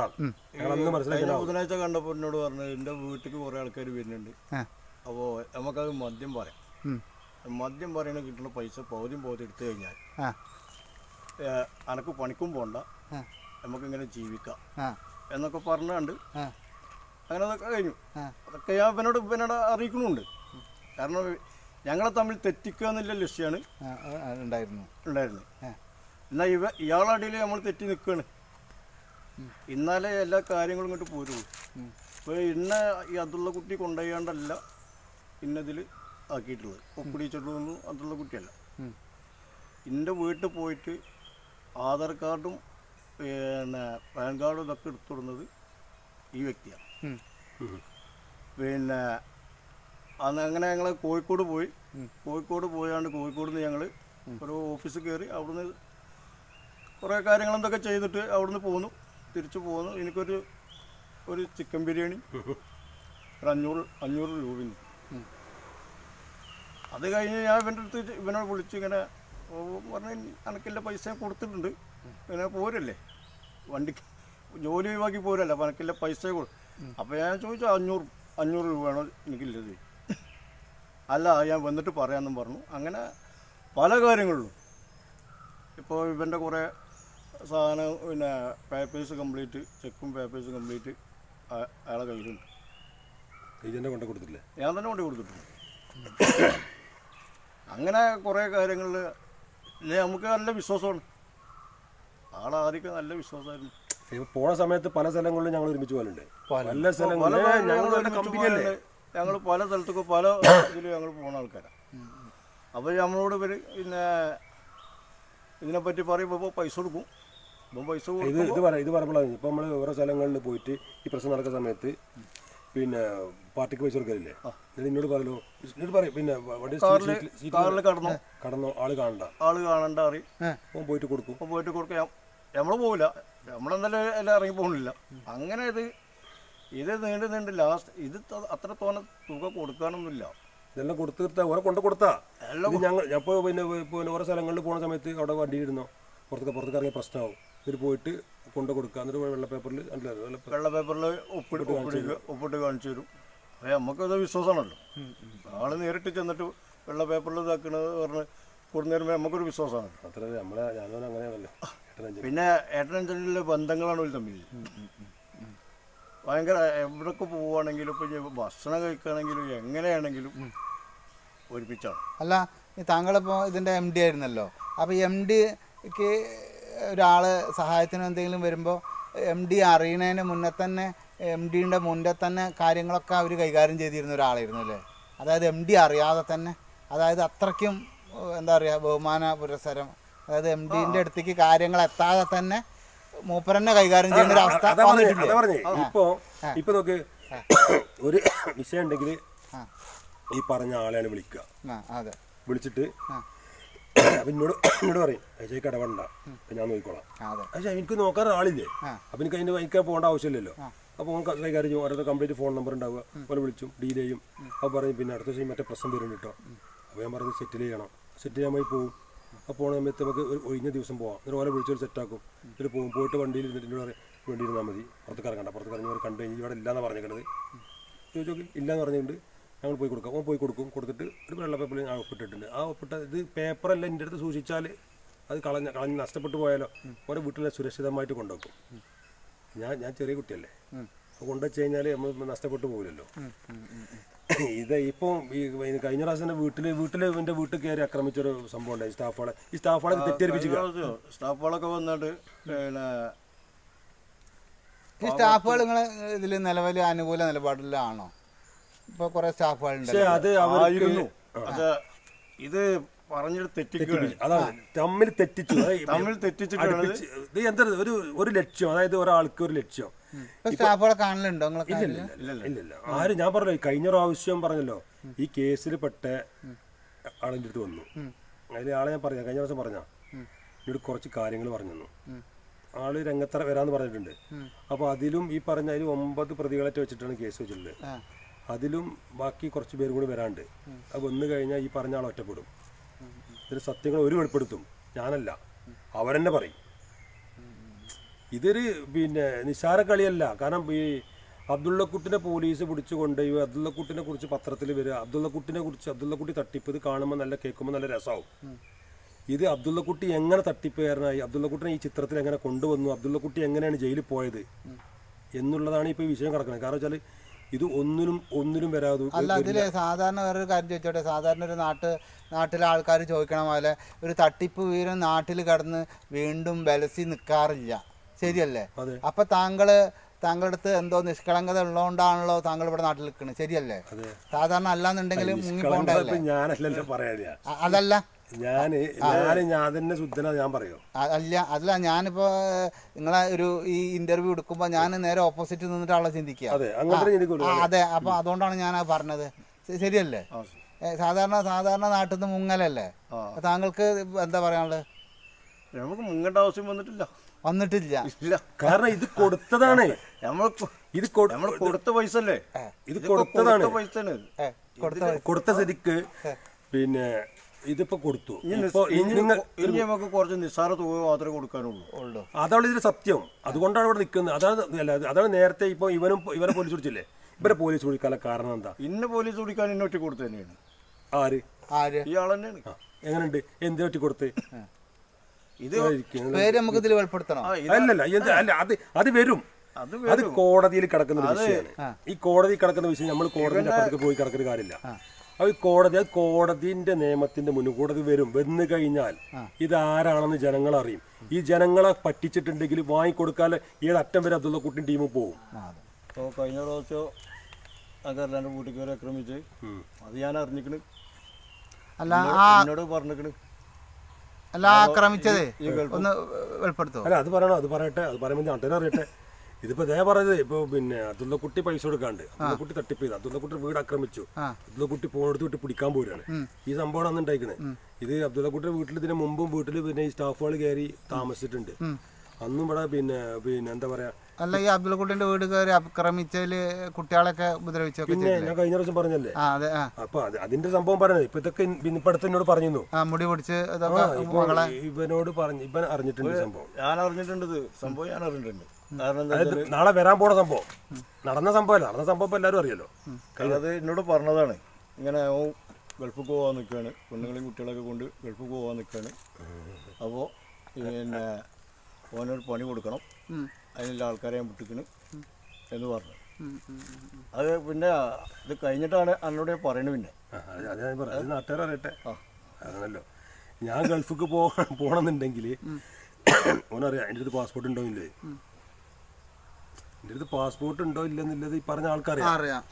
ഞങ്ങളന്ന് മനസ്സിലാക്കി. ബുധനാഴ്ച കണ്ടപ്പോൾ എന്നോട് പറഞ്ഞു എന്റെ വീട്ടിൽ കുറെ ആൾക്കാർ വരുന്നുണ്ട്, അപ്പോൾ നമുക്കത് മദ്യം പറയാം. മദ്യം പറയണ കിട്ടുന്ന പൈസ പൗതിയും എടുത്തു കഴിഞ്ഞാൽ അനക്ക് പണിക്കും പോണ്ട, നമുക്കിങ്ങനെ ജീവിക്കാം എന്നൊക്കെ പറഞ്ഞുകൊണ്ട് അങ്ങനെ അതൊക്കെ കഴിഞ്ഞു. അതൊക്കെ ഞാൻ ഇവനോട് അറിയിക്കുന്നുണ്ട്. കാരണം ഞങ്ങളെ തമ്മിൽ തെറ്റിക്കുക എന്നുള്ള ലക്ഷ്യമാണ് ഉണ്ടായിരുന്നത്. എന്നാൽ ഇയാളടിയിൽ നമ്മൾ തെറ്റി നിൽക്കുകയാണ്. ഇന്നാലേ എല്ലാ കാര്യങ്ങളും ഇങ്ങോട്ട് പോരുള്ളൂ. അപ്പോൾ ഈ അബ്ദുള്ള കുട്ടി കൊണ്ടുപോയാണ്ടല്ല ഇന്നതിൽ ആക്കിയിട്ടുള്ളത്. ഒപ്പിടിച്ചിട്ടൊന്നും അബ്ദുള്ള കുട്ടിയല്ല. എൻ്റെ വീട്ടിൽ പോയിട്ട് ആധാർ കാർഡും പിന്നെ പാൻ കാർഡും ഇതൊക്കെ എടുത്തുവിടുന്നത് ഈ വ്യക്തിയാണ്. പിന്നെ അന്ന് അങ്ങനെ ഞങ്ങൾ കോഴിക്കോട് പോയാണ്ട് കോഴിക്കോട് നിന്ന് ഞങ്ങൾ ഒരു ഓഫീസിൽ കയറി അവിടുന്ന് കുറേ കാര്യങ്ങൾ എന്തൊക്കെ ചെയ്തിട്ട് അവിടുന്ന് പോന്നു, തിരിച്ചു പോന്നു. എനിക്കൊരു ചിക്കൻ ബിരിയാണി ഒരു 500 രൂപയും. അത് കഴിഞ്ഞ് ഞാൻ ഇവനോട് വിളിച്ച് ഇങ്ങനെ പറഞ്ഞ് എനിക്കെല്ലാം പൈസ കൊടുത്തിട്ടുണ്ട്, ഇങ്ങനെ പോരല്ലേ വണ്ടിക്ക് ജോലി ഒഴിവാക്കി പോരല്ല, അപ്പം എനിക്കെല്ലാം പൈസ അപ്പോൾ ഞാൻ ചോദിച്ചു 500 രൂപയാണോ എനിക്കില്ലത്. അല്ല ഞാൻ വന്നിട്ട് പറയാമെന്നും പറഞ്ഞു. അങ്ങനെ പല കാര്യങ്ങളിലും ഇപ്പോൾ ഇവൻ്റെ കുറേ സാധനം പിന്നെ പേപ്പേഴ്സ് കംപ്ലീറ്റ്, ചെക്കും പേപ്പേഴ്സ് കംപ്ലീറ്റ് അയാളെ കയ്യിലുണ്ട്. കൊണ്ട് കൊടുത്തില്ലേ? ഞാൻ തന്നെ കൊണ്ട് കൊടുത്തിട്ടുണ്ട്. അങ്ങനെ കുറേ കാര്യങ്ങളിൽ നമുക്ക് നല്ല വിശ്വാസമാണ്. ആളാദ്യമൊക്കെ നല്ല വിശ്വാസമായിരുന്നു. പോണ സമയത്ത് പല സ്ഥലങ്ങളിലും ഞങ്ങൾ ഒരുമിച്ച് പോലുണ്ട്. പല സ്ഥലങ്ങളിലും ഞങ്ങൾ പല സ്ഥലത്തൊക്കെ പല ഇതിൽ ഞങ്ങൾ പോകുന്ന ആൾക്കാരാണ്. അപ്പോൾ നമ്മളോട് പിന്നെ ഇതിനെപ്പറ്റി പറയുമ്പോൾ പൈസ കൊടുക്കും. ഇത് പറയുമ്പോഴാണ് ഇപ്പം നമ്മൾ ഓരോ സ്ഥലങ്ങളിൽ പോയിട്ട് ഈ പ്രശ്നം നടക്കുന്ന സമയത്ത് പിന്നെ പാർട്ടിക്ക് പൈസ കൊടുക്കലില്ലേ? എന്നോട് പറയല്ലോ, എന്നോട് പറയും പിന്നെ കാറിൽ കടന്നോ ആള് കാണണ്ട അറിയും പോയിട്ട് കൊടുക്കും. നമ്മൾ പോവില്ല, നമ്മളെന്തായാലും എല്ലാം ഇറങ്ങി പോകുന്നില്ല. അങ്ങനെ ഇത് നീണ്ട് ലാസ്റ്റ് ഇത് അത്ര തോന്നെ തുക കൊടുക്കാനൊന്നുമില്ല. ഇതെല്ലാം കൊടുത്ത് തീർത്താ ഓരോ കൊടുത്താ ഞങ്ങൾ അപ്പോൾ പിന്നെ ഓരോ സ്ഥലങ്ങളിൽ പോകുന്ന സമയത്ത് അവിടെ വണ്ടിയിലിരുന്നോ പുറത്തേക്ക് ഇറങ്ങിയ പ്രശ്നമാവും. ഇതിൽ പോയിട്ട് കൊടുക്കുക. എന്നിട്ട് വെള്ള പേപ്പറിൽ ഒപ്പിട്ട് കാണിച്ചു തരും. അതെ, നമുക്കത് വിശ്വാസമാണല്ലോ. ആള് നേരിട്ട് ചെന്നിട്ട് വെള്ള പേപ്പറിൽ ഇതാക്കണത് പറഞ്ഞ് കൊടുന്നേരുമ്പോൾ നമുക്കൊരു വിശ്വാസമാണ്. അത്ര ഞാനും അങ്ങനെയാണല്ലോ. പിന്നെ ഏട്ടനഞ്ചനിലെ ബന്ധങ്ങളാണ് ഒരു തമ്മിൽ ഭയങ്കര. എവിടൊക്കെ പോവുകയാണെങ്കിലും ഇപ്പം ഭക്ഷണം കഴിക്കുകയാണെങ്കിലും എങ്ങനെയാണെങ്കിലും ഒരുമിച്ചാണ്. അല്ല, താങ്കളിപ്പോൾ ഇതിൻ്റെ MD ആയിരുന്നല്ലോ. അപ്പോൾ MDക്ക് ഒരാൾ സഹായത്തിന് എന്തെങ്കിലും വരുമ്പോൾ MD അറിയണതിന് മുന്നേ തന്നെ MDയുടെ മുന്നേ തന്നെ കാര്യങ്ങളൊക്കെ അവർ കൈകാര്യം ചെയ്തിരുന്ന ഒരാളായിരുന്നു അല്ലേ? അതായത് MD അറിയാതെ തന്നെ, അതായത് അത്രയ്ക്കും എന്താ പറയുക ബഹുമാന പുരസ്സരം, അതായത് MDൻ്റെ അടുത്തേക്ക് കാര്യങ്ങൾ എത്താതെ തന്നെ മൂപ്പരന്നെ കൈകാര്യം ചെയ്യുന്ന ഒരു അവസ്ഥ. ഇപ്പൊ നോക്ക്, ഒരു വിഷയം ഉണ്ടെങ്കിൽ ഈ പറഞ്ഞ ആളെയാണ് വിളിക്കുക. വിളിച്ചിട്ട് എന്നോട് പറയും അജയ്ക്ക് ഇടപെടണ്ട, ഞാൻ നോക്കിക്കോളാം. പക്ഷേ എനിക്ക് നോക്കാൻ ആളില്ലേ, അപ്പൊ എനിക്ക് അതിന് വൈക്കാൻ പോകേണ്ട ആവശ്യമില്ലല്ലോ. അപ്പോൾ കൈകാര്യം ചെയ്യും. ഓരോ കംപ്ലീറ്റ് ഫോൺ നമ്പർ ഉണ്ടാവുക, പോലെ വിളിച്ചും ഡീൽ ചെയ്യും. അപ്പോൾ പറയും പിന്നെ അടുത്ത ദിവസം മറ്റേ പ്രശ്നം വരുന്നുണ്ട് കേട്ടോ. അപ്പോൾ ഞാൻ പറഞ്ഞത് സെറ്റിൽ ചെയ്യാൻ വേണ്ടി പോകും. അപ്പോൾ പോകുന്ന സമയത്ത് നമുക്ക് ഒരു ഒഴിഞ്ഞ ദിവസം പോകാം. എന്നിട്ട് ഓരോ വിളിച്ചൊരു സെറ്റാക്കും. എന്നിട്ട് പോയിട്ട് വണ്ടിയിൽ ഇരുന്നിട്ട് പറയും വണ്ടി ഇരുന്നാൽ മതി, പുറത്തേക്ക് ഇറങ്ങണ്ട, പുറത്തേക്ക് ഇറങ്ങി കണ്ടു കഴിഞ്ഞ് ഇവിടെ ഇല്ലയെന്ന് പറഞ്ഞിരിക്കുന്നത് ചോദിച്ചോക്കി. ഇല്ലയെന്ന് പറഞ്ഞിട്ട് ഞങ്ങൾ പോയി കൊടുക്കാം. പോയി കൊടുത്തിട്ട് ഒരു വെള്ള പേപ്പറിൽ ഞാൻ ഒപ്പിട്ടിട്ടുണ്ട്. ആ ഒപ്പിട്ട ഇത് പേപ്പറെല്ലാം എൻ്റെ അടുത്ത് സൂക്ഷിച്ചാൽ അത് കളഞ്ഞ് നഷ്ടപ്പെട്ടു പോയാലോ ഓരോ വീട്ടിലെ സുരക്ഷിതമായിട്ട് കൊണ്ടുവെക്കും. ഞാൻ ചെറിയ കുട്ടിയല്ലേ, കൊണ്ടുവച്ച് കഴിഞ്ഞാൽ നമ്മൾ നഷ്ടപ്പെട്ടു പോകില്ലല്ലോ. ഇത് ഇപ്പം ഈ കഴിഞ്ഞ പ്രാവശ്യം വീട്ടിൽ എൻ്റെ വീട്ടിൽ കയറി ആക്രമിച്ചൊരു സംഭവം ഉണ്ടായി. ഈ സ്റ്റാഫുകളെ തെറ്റിദ്ധരിപ്പിച്ചു. സ്റ്റാഫുകളൊക്കെ വന്നിട്ട് പിന്നെ ഈ സ്റ്റാഫുകൾ നിങ്ങളെ ഇതിൽ നിലവിൽ അനുകൂല നിലപാടിലാണോ? ഇപ്പോൾ കുറേ സ്റ്റാഫുകളുണ്ട്. ഇത് പറഞ്ഞിട്ട് തെറ്റിക്കുകയാണ്. അതാണ് തമ്മിൽ തെറ്റിച്ചിട്ടാണ് ഇത്. എന്താ ഒരു ലക്ഷ്യം, അതായത് ഒരാൾക്ക് ഒരു ലക്ഷ്യം. സ്റ്റാഫുകളെ കാണലുണ്ടോ? ഇല്ലില്ല. ആരും ഞാൻ പറഞ്ഞല്ലോ, കഴിഞ്ഞ പ്രാവശ്യം പറഞ്ഞല്ലോ ഈ കേസിൽ പെട്ട ആളിൻ്റെ അടുത്ത് വന്നു. അതിൽ ആളെ ഞാൻ പറഞ്ഞ കഴിഞ്ഞ പ്രാവശ്യം പറഞ്ഞ എന്നോട് കുറച്ച് കാര്യങ്ങൾ പറഞ്ഞു തന്നു. ആള് രംഗത്തറ വരാന്ന് പറഞ്ഞിട്ടുണ്ട്. അപ്പോൾ അതിലും ഈ പറഞ്ഞ അതിൽ 9 പ്രതികളായിട്ട് വെച്ചിട്ടാണ് കേസ് വെച്ചിട്ടുള്ളത്. അതിലും ബാക്കി കുറച്ച് പേരും കൂടി വരാണ്ട്. അത് വന്നു കഴിഞ്ഞാൽ ഈ പറഞ്ഞ ആൾ ഒറ്റപ്പെടും. ഇതിന് സത്യങ്ങൾ ഒരു വെളിപ്പെടുത്തും, ഞാനല്ല, അവരെന്നെ പറയും. ഇതൊരു പിന്നെ നിസ്സാര കളിയല്ല. കാരണം ഈ അബ്ദുള്ളക്കുട്ടിനെ പോലീസ് പിടിച്ചു കൊണ്ടുപോയി അബ്ദുള്ളക്കുട്ടിനെ കുറിച്ച് പത്രത്തിൽ വരിക, അബ്ദുള്ളക്കുട്ടി തട്ടിപ്പ്, ഇത് കാണുമ്പോൾ നല്ല കേൾക്കുമ്പോൾ നല്ല രസമാവും. ഇത് അബ്ദുള്ളക്കുട്ടി എങ്ങനെ തട്ടിപ്പുകാരനായി, അബ്ദുള്ളക്കുട്ടിനെ ഈ ചിത്രത്തിൽ എങ്ങനെ കൊണ്ടുവന്നു, അബ്ദുള്ളക്കുട്ടി എങ്ങനെയാണ് ജയിലിൽ പോയത് എന്നുള്ളതാണ് ഇപ്പോൾ ഈ വിഷയം കിടക്കുന്നത്. കാരണം വെച്ചാൽ ഇത് ഒന്നിനും വരാതെ. അല്ല, അതിൽ സാധാരണ വേറൊരു കാര്യം ചോദിച്ചോട്ടെ. സാധാരണ ഒരു നാട്ടിലെ ആൾക്കാർ ചോദിക്കണ പോലെ ഒരു തട്ടിപ്പ് വീരൻ നാട്ടിൽ കിടന്ന് വീണ്ടും ബലസി നിൽക്കാറില്ല, ശരിയല്ലേ? അപ്പൊ താങ്കളുടെ അടുത്ത് എന്തോ നിഷ്കളങ്കത ഉള്ളതുകൊണ്ടാണല്ലോ താങ്കൾ ഇവിടെ നാട്ടിൽ നിൽക്കുന്നത്, ശരിയല്ലേ? സാധാരണ അല്ലാന്നുണ്ടെങ്കിൽ മുങ്ങി പോകണ്ടല്ലേ? ഞാനല്ലല്ലോ പറയാ, അതല്ല ഞാൻ തന്നെ ശുദ്ധന ഞാൻ പറയോ. അല്ല ഞാനിപ്പോ നിങ്ങളെ ഒരു ഈ ഇന്റർവ്യൂ എടുക്കുമ്പോ ഞാൻ നേരെ ഓപ്പോസിറ്റ് നിന്നിട്ടാണല്ലോ ചിന്തിക്കുക. അതെ, അപ്പൊ അതുകൊണ്ടാണ് ഞാൻ പറഞ്ഞത്. ശരിയല്ലേ? സാധാരണ നാട്ടിൽ നിന്ന് മുങ്ങലല്ലേ? താങ്കൾക്ക് എന്താ പറയാനുള്ളത്? നമുക്ക് മുങ്ങേണ്ട ആവശ്യം വന്നിട്ടില്ല. കാരണം ഇത് കൊടുത്തതാണ്, ഇത് നമ്മൾ കൊടുത്ത പൈസ അല്ലേ, ഇത് കൊടുത്തതാണ്, കൊടുത്ത സ്ഥിതിക്ക് പിന്നെ ഇതിപ്പോ കൊടുത്തു. ഇനി നമുക്ക് കുറച്ച് നിസ്സാര തുക മാത്രമേ കൊടുക്കാനുള്ളൂ. അതാണ് ഇതിന്റെ സത്യം. അതുകൊണ്ടാണ് ഇവിടെ നിൽക്കുന്നത്. അതാണ് നേരത്തെ ഇപ്പൊ ഇവരെ പോലീസ് പിടിച്ചില്ലേ, ഇവരെ പോലീസ് പിടിക്കാനുള്ള കാരണം എന്താ? ഇന്ന് പോലീസ് പിടിക്കാൻ ഇന്നെ ഒറ്റ കൊടുത്തു തന്നെയാണ്. ആര്? ഇയാൾ തന്നെയാണ്. എങ്ങനെയുണ്ട്? എന്തിനാ ഒറ്റ കൊടുത്ത്? ഇത് പേര് നമുക്ക് ഇതിൽ വെളിപ്പെടുത്തണം. അല്ല, അത് വരും. അത് കോടതിയിൽ കിടക്കുന്ന വിഷയമാണ്. ഈ കോടതി കിടക്കുന്ന വിഷയം നമ്മൾ കോടതിന്റെ അപ്പുറത്തേക്ക് പോയി കിടക്കുന്ന കാര്യമില്ല. അത് കോടതിന്റെ നിയമത്തിന്റെ മുന്നിൽ കോടതി വന്നു കഴിഞ്ഞാൽ ഇതാരാണെന്ന് ജനങ്ങൾ അറിയും. ഈ ജനങ്ങളെ പറ്റിച്ചിട്ടുണ്ടെങ്കിൽ വാങ്ങിക്കൊടുക്കാതെ ഏതറ്റം വരെ അബ്ദുള്ള കുട്ടിയും ടീമും പോകും. അപ്പോൾ കഴിഞ്ഞ പ്രാവശ്യം അകർലാൻ്റെ വീട്ടിൽ ആക്രമിച്ച് അത് ഞാൻ അറിഞ്ഞിക്കണ്. എന്നോട് പറഞ്ഞിക്കണ്. അല്ല ആക്രമിച്ചതേ ഒന്ന് വെളിപ്പെടുത്തോ? അല്ല, അത് പറയണോ? അത് പറയുമ്പോൾ നാട്ടുകാരെ അറിയട്ടെ. ഇതിപ്പോ ഇതേ പറഞ്ഞത് ഇപ്പൊ പിന്നെ അബ്ദുള്ള കുട്ടി പൈസ കൊടുക്കാണ്ട് അബ്ദുള്ള കുട്ടി തട്ടിപ്പ് ചെയ്ത് അബ്ദുള്ള കുട്ടി വീട് ആക്രമിച്ചു. അബ്ദുള്ള കുട്ടി ഫോണെടുത്ത് വിട്ട് പിടിക്കാൻ പോരാണ്. ഈ സംഭവമാണ് അന്ന് ഉണ്ടായിക്കണേ. ഇത് അബ്ദുള്ള കുട്ടിയുടെ വീട്ടിൽ ഇതിന് മുമ്പും വീട്ടിൽ പിന്നെ ഈ സ്റ്റാഫുകൾ കയറി താമസിച്ചിട്ടുണ്ട്. അന്നും ഇവിടെ പിന്നെ എന്താ പറയാ, അല്ല ഈ അബ്ദുള്ള കുട്ടിന്റെ വീട് കയറി ആക്രമിച്ചതില് കുട്ടികളൊക്കെ ഉപദ്രവിച്ചു. പിന്നെ ഞാൻ കഴിഞ്ഞ പ്രാവശ്യം പറഞ്ഞല്ലേ. അപ്പൊ അതിന്റെ സംഭവം പറഞ്ഞത് ഇപ്പൊ ഇതൊക്കെ ഇപ്പൊ അടുത്ത് എന്നോട് പറഞ്ഞിരുന്നു. മുടി പിടിച്ച് ഇവനോട് പറഞ്ഞു, ഇവൻ അറിഞ്ഞിട്ടുണ്ട് സംഭവം. ഞാൻ അറിഞ്ഞിട്ടുണ്ട് സംഭവം, ഞാൻ അറിഞ്ഞിട്ടുണ്ട്. നാളെ വരാൻ പോണ സംഭവം, നടന്ന സംഭവം എല്ലാവരും അറിയാലോ. അത് എന്നോട് പറഞ്ഞതാണ്. ഇങ്ങനെ ഗൾഫിൽ പോകാൻ നിൽക്കുകയാണ്, പെണ്ണുങ്ങളെയും കുട്ടികളൊക്കെ കൊണ്ട് ഗൾഫിൽ പോകാൻ നിൽക്കുകയാണ്. അപ്പോൾ പിന്നെ ഓനൊരു പണി കൊടുക്കണം, അതിനുള്ള ആൾക്കാരെ ഞാൻ വിട്ടിക്കണ് എന്ന് പറഞ്ഞു. അത് പിന്നെ ഇത് കഴിഞ്ഞിട്ടാണ് എന്നോട് പറയണത്. പിന്നെ നാട്ടുകാർ അറിയട്ടെ. അങ്ങനല്ലോ ഞാൻ ഗൾഫിക്ക് പോകണമെന്നുണ്ടെങ്കിൽ ഓനറിയാം എൻ്റെ അടുത്ത് പാസ്പോർട്ട് ഉണ്ടോ ഇല്ലേ, എൻ്റെ അടുത്ത് പാസ്പോർട്ട് ഉണ്ടോ ഇല്ലെന്നുള്ളത് ഈ പറഞ്ഞ ആൾക്കറിയാം.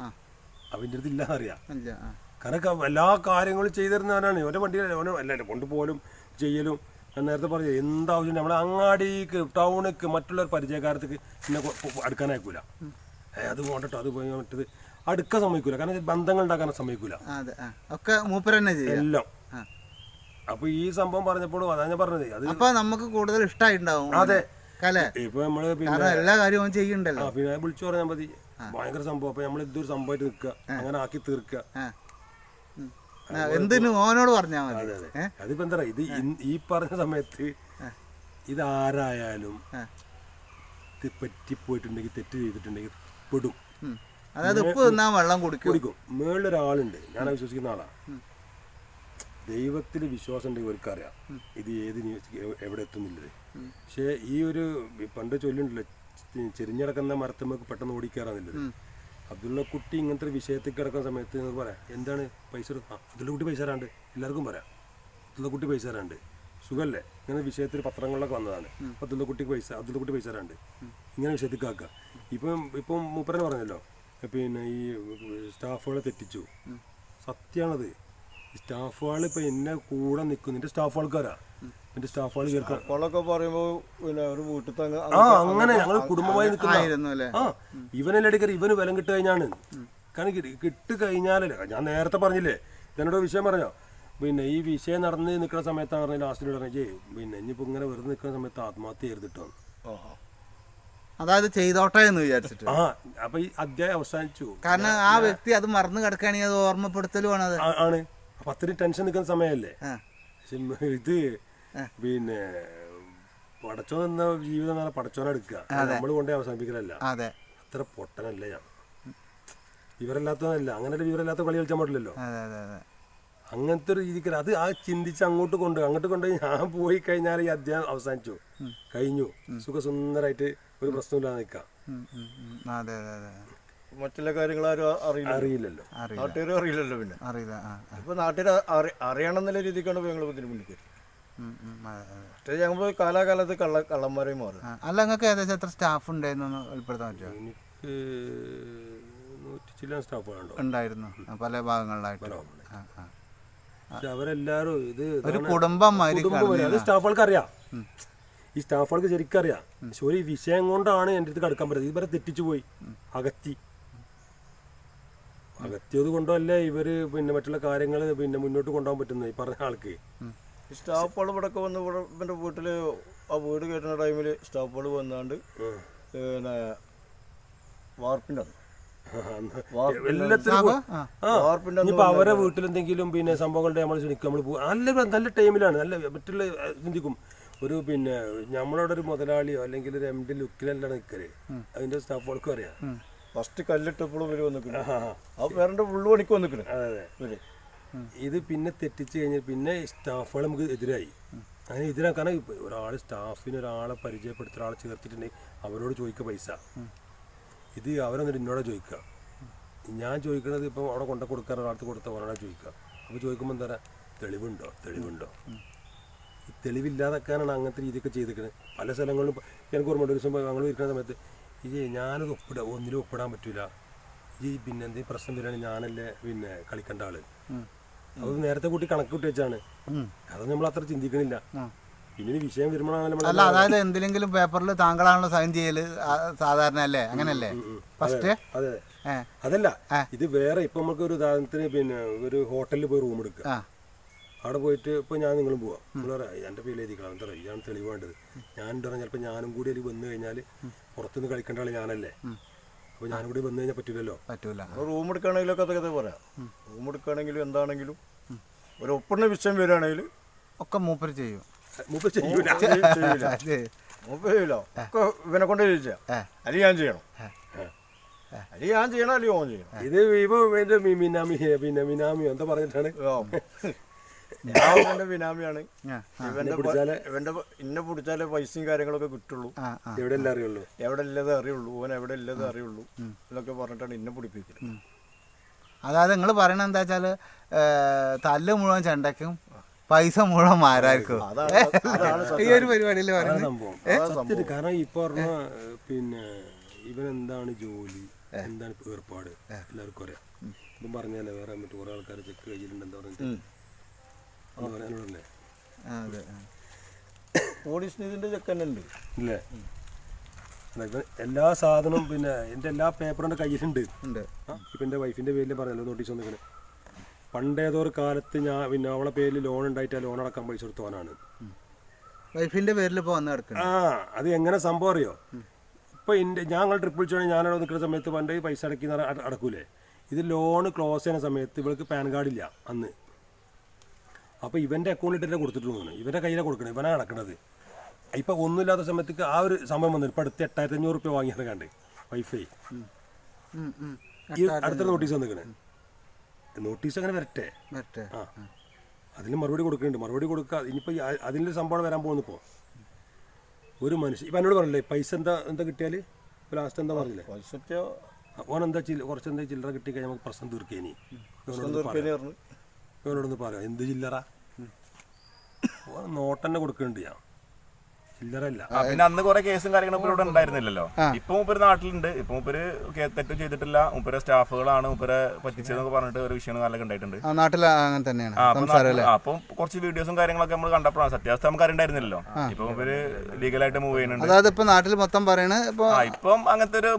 അവൻ്റെ അടുത്ത് ഇല്ലാന്ന് അറിയാം. കാരണം എല്ലാ കാര്യങ്ങളും ചെയ്തിരുന്നവനാണ്. ഓരോ വണ്ടി എല്ലാവരും കൊണ്ടുപോലും ചെയ്യലും. ഞാൻ നേരത്തെ പറഞ്ഞു എന്താവശ്യം നമ്മളെ അങ്ങാടിക്ക് ടൗണിക്ക് മറ്റുള്ളവർ പരിചയക്കാരത്തേക്ക് പിന്നെ അടുക്കാനായിക്കൂല. അത് പോകട്ടോ അത് പോയി മറ്റത് അടുക്കാൻ സമ്മതിക്കൂല. കാരണം ബന്ധങ്ങൾ ഉണ്ടാക്കാൻ സമ്മതിക്കൂല എല്ലാം. അപ്പൊ ഈ സംഭവം പറഞ്ഞപ്പോഴും അതാ ഞാൻ പറഞ്ഞത്. അത് അപ്പൊ നമുക്ക് കൂടുതൽ ഇഷ്ടമായിട്ടുണ്ടാവും. അതെ, ഇപ്പൊ നമ്മള് എല്ലാ കാര്യവും ചെയ്യണ്ടല്ലോ. പിന്നെ വിളിച്ചു പറഞ്ഞാൽ മതി. ഭയങ്കര സംഭവം. അപ്പൊ നമ്മൾ ഇതൊരു സംഭവമായിട്ട് നിൽക്കുക, അങ്ങനെ ആക്കി തീർക്കുക. എന്തിനും ഓനോട് പറഞ്ഞാൽ മതി. അതെ അതെ. അതിപ്പോ എന്താ ഇത് ഈ പറഞ്ഞ സമയത്ത് ഇതാരായാലും പറ്റിപ്പോയിട്ടുണ്ടെങ്കിൽ തെറ്റ് ചെയ്തിട്ടുണ്ടെങ്കിൽ പെടും. അതായത് ഉപ്പ് തിന്നാൻ വെള്ളം കുടിക്കും. മേളിലൊരാളുണ്ട്, ഞാൻ വിശ്വസിക്കുന്ന ആളാ. ദൈവത്തിൽ വിശ്വാസം ഉണ്ടെങ്കിൽ അവർക്കറിയാം ഇത് ഏത് എവിടെ എത്തുന്നില്ലത്. പക്ഷേ ഈ ഒരു പണ്ട് ചൊല്ലുണ്ടല്ലോ, ചെരിഞ്ഞിടക്കുന്ന മരത്തുമ്മക്ക് പെട്ടെന്ന് ഓടിക്കയറാന്നില്ലത്. അബ്ദുള്ള കുട്ടി ഇങ്ങനത്തെ ഒരു വിഷയത്തിൽ കിടക്കുന്ന സമയത്ത് നിങ്ങൾക്ക് പറയാം എന്താണ് പൈസ അബ്ദുള്ള കുട്ടി പൈസ തരാണ്ട്, എല്ലാവർക്കും പറയാം അബ്ദുള്ള കുട്ടി പൈസ തരാണ്ട്. സുഖമല്ലേ? ഇങ്ങനെ വിഷയത്തിൽ പത്രങ്ങളിലൊക്കെ വന്നതാണ്. അബ്ദുള്ള കുട്ടി പൈസ തരാണ്ട് ഇങ്ങനെ വിഷയത്തിൽ ആക്കുക. ഇപ്പം മൂപ്പരനെ പറഞ്ഞല്ലോ, പിന്നെ ഈ സ്റ്റാഫുകളെ തെറ്റിച്ചു. സത്യമാണത്. സ്റ്റാഫുകൾ ഇപ്പം എന്നെ കൂടെ നിൽക്കും. നിന്റെ സ്റ്റാഫുകൾക്കാരാ എന്റെ സ്റ്റാഫുകൾ കേൾക്കാളൊക്കെ പറയുമ്പോൾ പിന്നെ ഒരു വീട്ടിൽ അങ്ങനെ ഞങ്ങൾ കുടുംബമായി നിൽക്കുന്ന ഇവനെല്ലാം എടുക്കറി. ഇവന് വിലം കിട്ടു കഴിഞ്ഞാണ്. കാരണം കിട്ടു കഴിഞ്ഞാലല്ലേ, ഞാൻ നേരത്തെ പറഞ്ഞില്ലേ എന്നോട് വിഷയം പറഞ്ഞോ. പിന്നെ ഈ വിഷയം നടന്ന് നിൽക്കുന്ന സമയത്താണ് പറഞ്ഞത്, ലാസ്റ്റിനോട് പറഞ്ഞേ പിന്നെ ഇനിയിപ്പോൾ ഇങ്ങനെ വെറുതെ നിൽക്കുന്ന സമയത്ത് ആത്മഹത്യ ചെയ്തിട്ടോ. അതായത് ചെയ്തോട്ടെ എന്ന് വിചാരിച്ചിട്ട്. അപ്പൊ ഈ അധ്യായം അവസാനിച്ചു. കാരണം ആ വ്യക്തി അത് മറന്നു കിടക്കുകയാണെങ്കിൽ അത് ഓർമ്മപ്പെടുത്തലുമാണ്. ആണ്. അപ്പൊ അത്രയും ടെൻഷൻ നിൽക്കുന്ന സമയമല്ലേ ഇത്. പിന്നെ പടച്ചോൻ എന്ന ജീവിതം പടച്ചോനെ എടുക്കുക, നമ്മൾ കൊണ്ടേ അവസാനിപ്പിക്കലല്ല. അത്ര പൊട്ടനല്ല ഞാൻ. വിവരമില്ലാത്തതല്ല. അങ്ങനെ ഒരു വിവരമില്ലാത്ത കളി കളിച്ചാൽ പാടില്ലല്ലോ. അങ്ങനത്തെ ഒരു രീതിക്ക് അത് ആ ചിന്തിച്ച് അങ്ങോട്ട് കൊണ്ടുപോയി ഞാൻ പോയി കഴിഞ്ഞാൽ ഈ അധ്യായം അവസാനിച്ചു കഴിഞ്ഞു. സുഖസുന്ദരായിട്ട് ഒരു പ്രശ്നമില്ലാതെ നിൽക്കാം. മറ്റുള്ള കാര്യങ്ങളാരും അറിയില്ലല്ലോ, നാട്ടുകാരും അറിയില്ലല്ലോ. പിന്നെ ഇപ്പൊ നാട്ടുകാർ അറിയണം എന്നുള്ള രീതിക്കാണ് ഞങ്ങൾ ഇതിന് മുന്നിൽ. മറ്റേ ഞങ്ങൾ കാലാകാലത്ത് കള്ളന്മാരെയും മാറും. അല്ല, നിങ്ങൾക്ക് ഏകദേശം എത്ര സ്റ്റാഫ് ഉണ്ടായിരുന്നു ഉൾപ്പെടുത്താൻ പറ്റുമോ? എനിക്ക് 100 ചില സ്റ്റാഫുകളുണ്ടോ ഉണ്ടായിരുന്നു പല ഭാഗങ്ങളിലായിട്ട്. പക്ഷെ അവരെല്ലാരും ഇത് ഒരു കുടുംബം അത് സ്റ്റാഫുകൾക്ക് അറിയാം. ഈ സ്റ്റാഫുകൾക്ക് ശരിക്കും അറിയാം. പക്ഷെ ഒരു വിഷയം കൊണ്ടാണ് എൻ്റെ അടുത്ത് കിടക്കാൻ പറ്റുന്നത്. ഇവരെ തെറ്റിച്ചു പോയി, അകത്തിയത് കൊണ്ടോ അല്ലേ ഇവര് പിന്നെ മറ്റുള്ള കാര്യങ്ങൾ പിന്നെ മുന്നോട്ട് കൊണ്ടുപോകാൻ പറ്റുന്നത് ഈ പറഞ്ഞ ആൾക്ക്. സ്റ്റാഫുകൾ ഇവിടെ വന്ന് ഇവൻ്റെ വീട്ടിൽ ആ വീട് കയറ്റുന്ന ടൈമിൽ സ്റ്റാഫുകൾ വന്നാണ്ട് പിന്നെ വാർപ്പിൻ്റെ ഇപ്പൊ അവരെ വീട്ടിലെന്തെങ്കിലും പിന്നെ സംഭവങ്ങളുടെ നമ്മൾ ക്ഷണിക്കും, നമ്മൾ പോകും. നല്ല ടൈമിലാണ്, നല്ല മറ്റുള്ള ചിന്തിക്കും. ഒരു പിന്നെ നമ്മളോട് ഒരു മുതലാളിയോ അല്ലെങ്കിൽ ഒരു MD ലുക്കിലല്ല നിൽക്കല്. അതിന്റെ സ്റ്റാഫുകൾക്കും അറിയാം. ഫസ്റ്റ് കല്ലിട്ടപ്പോഴും ഇവര് വന്നിട്ടുണ്ട്, ആ വേറെ ഉള്ളു പണിക്ക് വന്നിട്ടുണ്ട്. അതെ, ഇത് പിന്നെ തെറ്റിച്ച് കഴിഞ്ഞാൽ പിന്നെ സ്റ്റാഫുകൾ നമുക്ക് എതിരായി. അങ്ങനെ എതിരാക്കാൻ ഒരാൾ സ്റ്റാഫിന് ഒരാളെ പരിചയപ്പെടുത്തി ഒരാളെ ചേർത്തിട്ടുണ്ടെങ്കിൽ അവരോട് ചോദിക്കുക പൈസ. ഇത് അവരൊന്നിട്ട് എന്നോട് ചോദിക്കുക. ഞാൻ ചോദിക്കുന്നത് ഇപ്പം അവിടെ കൊണ്ട കൊടുക്കാൻ ഒരാൾക്ക് കൊടുത്ത ഒരാളെ ചോദിക്കുക. അപ്പോൾ ചോദിക്കുമ്പോൾ എന്താ തെളിവുണ്ടോ? ഈ തെളിവില്ലാതാക്കാനാണ് അങ്ങനത്തെ രീതിയൊക്കെ ചെയ്തിരിക്കുന്നത് പല സ്ഥലങ്ങളിലും. എനിക്ക് ഓർമ്മ ഒരു ദിവസം ഞങ്ങൾ ഇരിക്കുന്ന സമയത്ത് ഞാനത് ഒന്നിലും ഒപ്പിടാൻ പറ്റില്ല, പിന്നെ എന്തെങ്കിലും പ്രശ്നം വരികയാണെങ്കിൽ ഞാനല്ലേ പിന്നെ കളിക്കേണ്ട ആള്. അത് നേരത്തെ കൂട്ടി കണക്ക് കൂട്ടി വെച്ചാണ്. അതൊന്നും നമ്മൾ അത്ര ചിന്തിക്കണില്ല. പിന്നെ വിഷയം വരുമ്പോഴാണല്ലോ. അല്ല, അതായത് എന്തെങ്കിലും പേപ്പറിൽ താങ്കളാണല്ലോ സൈൻ ചെയ്യല് സാധാരണ അല്ലേ? അങ്ങനല്ലേ ഫസ്റ്റ്? അതെ, അതല്ല ഇത് വേറെ. ഇപ്പൊ നമുക്ക് ഒരു ഉദാഹരണത്തിന് പിന്നെ ഒരു ഹോട്ടലിൽ പോയി റൂം എടുക്കുക. അവിടെ പോയിട്ട് ഇപ്പൊ ഞാൻ നിങ്ങളും പോവാം. നിങ്ങൾ പറയാം എൻ്റെ പേര് എഴുതിക്കണം, എന്താ പറയുക, ഇതാണ് തെളിവ് വേണ്ടത്. ഞാൻ പറഞ്ഞാൽ ചിലപ്പോൾ ഞാനും കൂടി അതിൽ വന്നു കഴിഞ്ഞാൽ പുറത്തുനിന്ന് കളിക്കേണ്ട ആള് ഞാനല്ലേ. അപ്പോൾ ഞാനും കൂടി വന്നു കഴിഞ്ഞാൽ പറ്റൂല. റൂം എടുക്കുകയാണെങ്കിലൊക്കെ അതൊക്കെ പറയാം. റൂം എടുക്കുകയാണെങ്കിലും എന്താണെങ്കിലും ഒരു ഒപ്പിടുന്ന വിഷയം വരികയാണെങ്കിൽ ഒക്കെ മൂപ്പര് ചെയ്യും. മൂപ്പരില്ല ഒക്കെ ഇവനെ കൊണ്ട് ചോദിച്ചാ അല്ലെങ്കിൽ ഞാൻ ചെയ്യണം, അല്ലെങ്കിൽ ഞാൻ ചെയ്യണം, അല്ലെങ്കിൽ ഓൻ ചെയ്യണം. ഇത് എന്റെ മിനാമി എന്താ പറഞ്ഞിട്ടാണ് എന്റെ ബിനാമിയാണ്. ഇന്നെ പിടിച്ചാലേ പൈസയും കാര്യങ്ങളൊക്കെ കിട്ടുള്ളൂ, എവിടെ ഇല്ലത് അറിയുള്ളൂ, ഓൻ എവിടെ ഇല്ലത് അറിയുള്ളൂ എന്നൊക്കെ പറഞ്ഞിട്ടാണ് ഇന്നെ പിടിപ്പിക്കുന്നത്. അതായത് നിങ്ങൾ പറയണത് എന്താ വെച്ചാല് തല്ല് മുഴുവൻ ചെണ്ടയ്ക്കും പൈസ മുഴുവൻ മാരായിരിക്കും ഈ ഒരു പരിപാടിയിൽ പറയുന്നത്. കാരണം ഈ പറഞ്ഞ പിന്നെ ഇവനെന്താണ് ജോലി, എന്താണ് ഏർപ്പാട് എല്ലാവർക്കും അറിയാം. ഇപ്പം പറഞ്ഞാലേ വേറെ മറ്റു കുറെ ആൾക്കാർ ചെക്ക് കയ്യിലുണ്ട് എന്താ പറഞ്ഞിട്ട് പറയാനോടല്ലേ. പോലീസിന്റെ ചെക്കനുണ്ട് ഇല്ലേ? എല്ലാ സാധനവും പിന്നെ എൻ്റെ എല്ലാ പേപ്പറും എൻ്റെ കയ്യിലുണ്ട്. ഇപ്പം എൻ്റെ വൈഫിൻ്റെ പേരിൽ പറഞ്ഞല്ലോ നോട്ടീസ് വന്നിങ്ങനെ. പണ്ടേതോ ഒരു കാലത്ത് ഞാൻ പിന്നെ അവളെ പേരിൽ ലോൺ ഉണ്ടായിട്ട് ആ ലോൺ അടക്കാൻ പൈസ കൊടുത്തോനാണ്. വൈഫിന്റെ പേരിൽ ഇപ്പോൾ വന്ന് കിടക്കണം. അത് എങ്ങനെ സംഭവം അറിയോ? ഇപ്പം ഞങ്ങൾ ട്രിപ്പ് വിളിച്ചോണെങ്കിൽ ഞാനവിടെ നിൽക്കുന്ന സമയത്ത് പണ്ട് പൈസ അടക്കൂലേ. ഇത് ലോൺ ക്ലോസ് ചെയ്യുന്ന സമയത്ത് ഇവൾക്ക് പാൻ കാർഡില്ല അന്ന്. അപ്പോൾ ഇവൻ്റെ അക്കൗണ്ടിൽ തന്നെ കൊടുത്തിട്ട് ഇവൻ്റെ കയ്യിലാണ് കൊടുക്കണം, ഇവനാണ് അടക്കണത്. ഇപ്പം ഒന്നുമില്ലാത്ത സമയത്തേക്ക് ആ ഒരു സംഭവം വന്നു. ഇപ്പം അടുത്ത് 8500 രൂപ വാങ്ങിയത് കണ്ട് വൈഫൈ. ഈ അടുത്ത നോട്ടീസ് വന്നിക്കണേ. നോട്ടീസ് അങ്ങനെ വരട്ടെ. അതിന് മറുപടി കൊടുക്കുന്നുണ്ട്. മറുപടി കൊടുക്കുക. ഇനിയിപ്പോൾ അതിൻ്റെ സംഭവം വരാൻ പോകുന്നു. ഇപ്പോൾ ഒരു മനുഷ്യൻ ഇപ്പം എന്നോട് പറഞ്ഞില്ലേ പൈസ എന്താ കിട്ടിയാൽ ലാസ്റ്റ് എന്താ പറഞ്ഞില്ലേ ഓനെന്താ കുറച്ചെന്താ ചില്ലറ കിട്ടിക്കഴിഞ്ഞാൽ നമുക്ക് പ്രശ്നം തീർക്കേനി. ഇവനോടൊന്ന് പറയാം എന്ത് ചില്ലറ നോട്ടന്നെ കൊടുക്കുന്നുണ്ട് ഞാൻ, ചില്ലറല്ല. പിന്നെ അന്ന് കുറെ കേസും കാര്യങ്ങളൊക്കെ ഇവിടെ ഉണ്ടായിരുന്നില്ലല്ലോ. ഇപ്പൊ മൂപ്പര് നാട്ടിലുണ്ട്. ഇപ്പൊ മൂപ്പര് തെറ്റും ചെയ്തിട്ടില്ല. മൂപ്പരെ സ്റ്റാഫുകളാണ് മൂപ്പരെ പറ്റിച്ചതെന്നൊക്കെ പറഞ്ഞിട്ട് ഒരു വിഷയം നല്ല ഉണ്ടായിട്ടുണ്ട് നാട്ടിൽ. അങ്ങനെ തന്നെയാണ്. അപ്പം കുറച്ച് വീഡിയോസും കാര്യങ്ങളൊക്കെ നമ്മൾ കണ്ടപ്പോഴാണ് സത്യാവസ്ഥ നമുക്ക് അറിയണ്ടായിരുന്നില്ലല്ലോ. ഇപ്പൊ മൂപ്പര് ലീഗലായിട്ട് മൂവ് ചെയ്യുന്നുണ്ട്. അതായത് ഇപ്പൊ നാട്ടിൽ മൊത്തം പറയണ ഇപ്പം അങ്ങനത്തെ ഒരു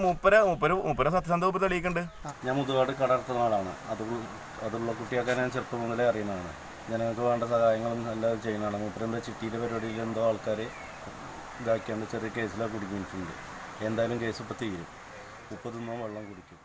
മൂപ്പരെ സത്യസന്ധത മൂപ്പര് തെളിയിക്കുന്നുണ്ട്. ഞാൻ മുതുകാട് കട നടത്തുന്ന ആളാണ്. അതുള്ള കുട്ടിയൊക്കെ ഞാൻ ചെറുപ്പം മുതലേ അറിയുന്നതാണ്. ജനങ്ങൾക്ക് വേണ്ട സഹായങ്ങളും എല്ലാം ചെയ്യുന്നതാണ്. മൂപ്പരെന്താ ചിട്ടിയുടെ പരിപാടിയിൽ എന്തോ ആൾക്കാർ ഇതാക്കിയാണ്ട് ചെറിയ കേസിലാണ് കുടുങ്ങിയിട്ടുണ്ട്. എന്തായാലും കേസ് ഇപ്പോൾ തീരും. ഉപ്പ് തിന്നോ വെള്ളം കുടിക്കും.